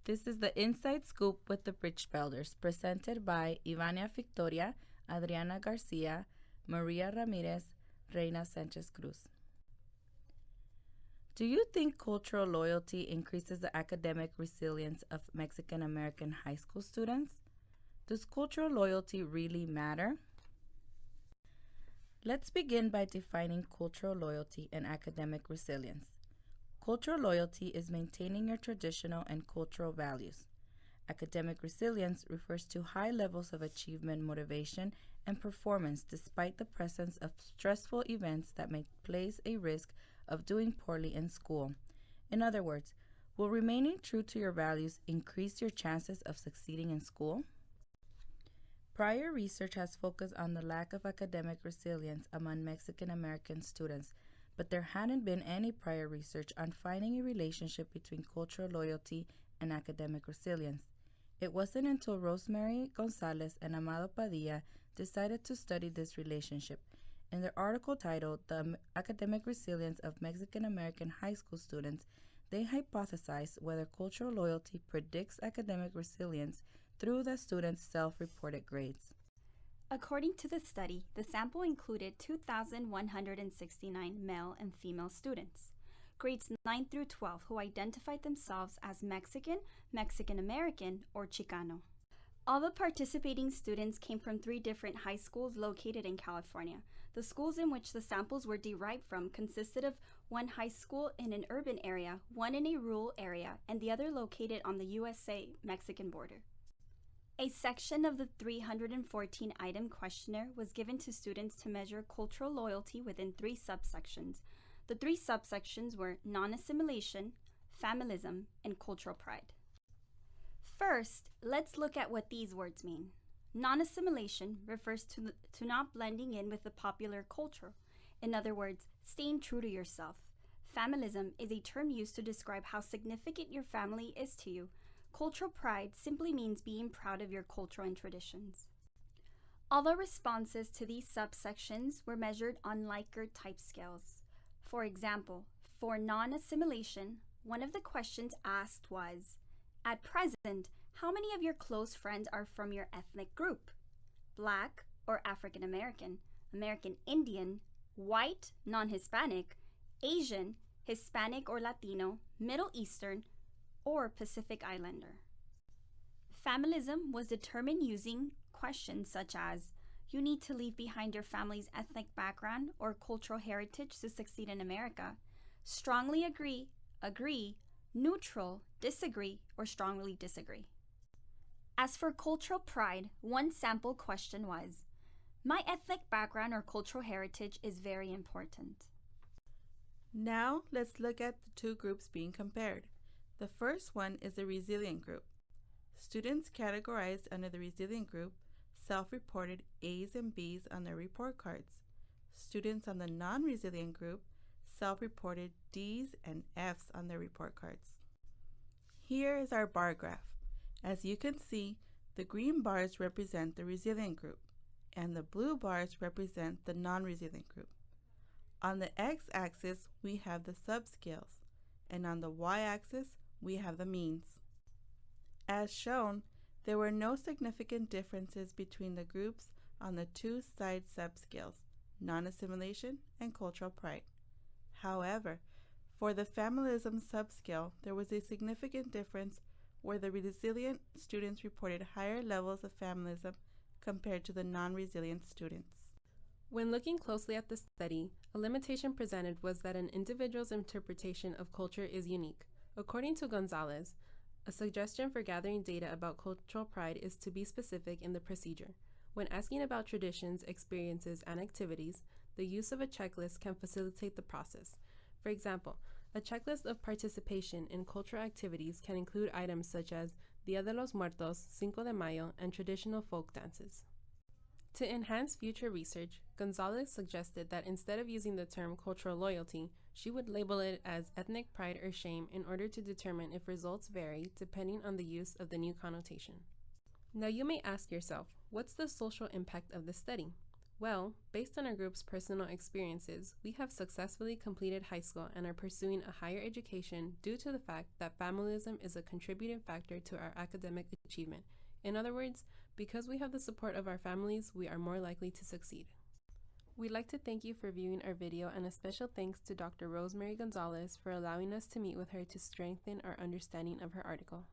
This is the Inside Scoop with the Bridge Builders, presented by Ivania Victoria, Adriana Garcia, Maria Ramirez, Reina Sanchez Cruz. Do you think cultural loyalty increases the academic resilience of Mexican American high school students? Does cultural loyalty really matter? Let's begin by defining cultural loyalty and academic resilience. Cultural loyalty is maintaining your traditional and cultural values. Academic resilience refers to high levels of achievement, motivation, and performance despite the presence of stressful events that may place a risk of doing poorly in school. In other words, will remaining true to your values increase your chances of succeeding in school? Prior research has focused on the lack of academic resilience among Mexican American students, but there hadn't been any prior research on finding a relationship between cultural loyalty and academic resilience. It wasn't until Rosemary Gonzalez and Amado Padilla decided to study this relationship. In their article titled The Academic Resilience of Mexican American High School Students, they hypothesized whether cultural loyalty predicts academic resilience through the students' self-reported grades. According to the study, the sample included 2,169 male and female students, grades 9 through 12, who identified themselves as Mexican, Mexican American, or Chicano. All the participating students came from 3 different high schools located in California. The schools in which the samples were derived from consisted of one high school in an urban area, one in a rural area, and the other located on the USA-Mexican border. A section of the 314-item questionnaire was given to students to measure cultural loyalty within 3 subsections. The 3 subsections were non-assimilation, familism, and cultural pride. First, let's look at what these words mean. Non-assimilation refers to not blending in with the popular culture. In other words, staying true to yourself. Familism is a term used to describe how significant your family is to you. Cultural pride simply means being proud of your culture and traditions. All the responses to these subsections were measured on Likert type scales. For example, for non-assimilation, one of the questions asked was, at present, how many of your close friends are from your ethnic group? Black or African American, American Indian, white, non-Hispanic, Asian, Hispanic or Latino, Middle Eastern, or Pacific Islander. Familism was determined using questions such as, you need to leave behind your family's ethnic background or cultural heritage to succeed in America. Strongly agree, neutral, disagree, or strongly disagree. As for cultural pride, one sample question was, my ethnic background or cultural heritage is very important. Now let's look at the 2 groups being compared. The first one is the resilient group. Students categorized under the resilient group self-reported A's and B's on their report cards. Students on the non-resilient group self-reported D's and F's on their report cards. Here is our bar graph. As you can see, the green bars represent the resilient group, and the blue bars represent the non-resilient group. On the x-axis, we have the subscales, and on the y-axis, we have the means. As shown, there were no significant differences between the groups on the 2 side subscales, non-assimilation and cultural pride. However, for the familism subscale, there was a significant difference where the resilient students reported higher levels of familism compared to the non-resilient students. When looking closely at the study, a limitation presented was that an individual's interpretation of culture is unique. According to Gonzalez, a suggestion for gathering data about cultural pride is to be specific in the procedure. When asking about traditions, experiences, and activities, the use of a checklist can facilitate the process. For example, a checklist of participation in cultural activities can include items such as Dia de los Muertos, Cinco de Mayo, and traditional folk dances. To enhance future research, Gonzalez suggested that instead of using the term cultural loyalty, she would label it as ethnic pride or shame in order to determine if results vary depending on the use of the new connotation. Now you may ask yourself, what's the social impact of the study? Well, based on our group's personal experiences, we have successfully completed high school and are pursuing a higher education due to the fact that familism is a contributing factor to our academic achievement. In other words, because we have the support of our families, we are more likely to succeed. We'd like to thank you for viewing our video, and a special thanks to Dr. Rosemary Gonzalez for allowing us to meet with her to strengthen our understanding of her article.